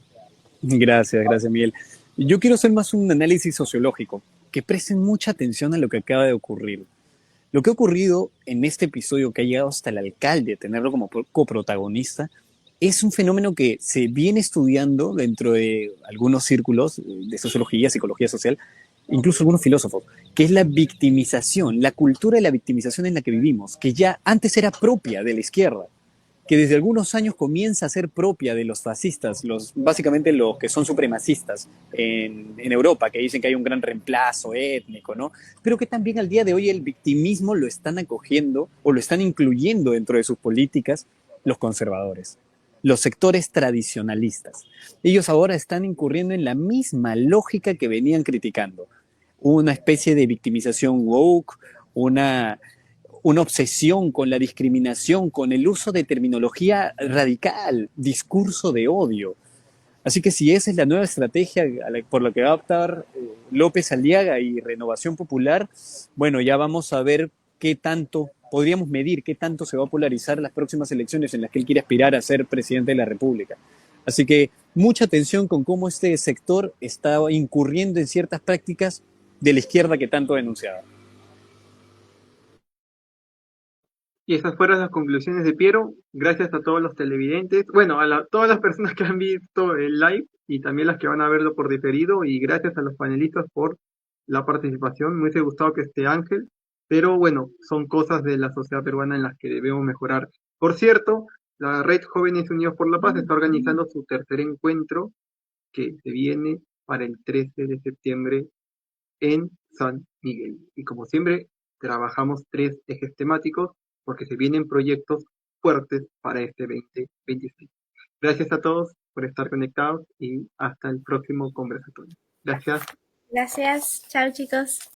Gracias, Miguel. Yo quiero hacer más un análisis sociológico, que presten mucha atención a lo que acaba de ocurrir. Lo que ha ocurrido en este episodio, que ha llegado hasta el alcalde, tenerlo como coprotagonista, es un fenómeno que se viene estudiando dentro de algunos círculos de sociología, psicología social, incluso algunos filósofos, que es la victimización, la cultura de la victimización en la que vivimos, que ya antes era propia de la izquierda, que desde algunos años comienza a ser propia de los fascistas, básicamente los que son supremacistas en Europa, que dicen que hay un gran reemplazo étnico, ¿no? Pero que también al día de hoy el victimismo lo están acogiendo o lo están incluyendo dentro de sus políticas los conservadores, los sectores tradicionalistas. Ellos ahora están incurriendo en la misma lógica que venían criticando, una especie de victimización woke, una una obsesión con la discriminación, con el uso de terminología radical, discurso de odio. Así que si esa es la nueva estrategia por la que va a optar López Aliaga y Renovación Popular, bueno, ya vamos a ver qué tanto, podríamos medir qué tanto se va a polarizar las próximas elecciones en las que él quiere aspirar a ser presidente de la República. Así que mucha atención con cómo este sector está incurriendo en ciertas prácticas de la izquierda que tanto denunciaba. Y esas fueron las conclusiones de Piero. Gracias a todos los televidentes. Bueno, todas las personas que han visto el live y también las que van a verlo por diferido. Y gracias a los panelistas por la participación. Me hubiese gustado que esté Ángel. Pero bueno, son cosas de la sociedad peruana en las que debemos mejorar. Por cierto, la Red Jóvenes Unidos por la Paz está organizando su tercer encuentro que se viene para el 13 de septiembre en San Miguel. Y como siempre, trabajamos 3 ejes temáticos porque se vienen proyectos fuertes para este 2026. Gracias a todos por estar conectados y hasta el próximo conversatorio. Gracias. Gracias. Chao, chicos.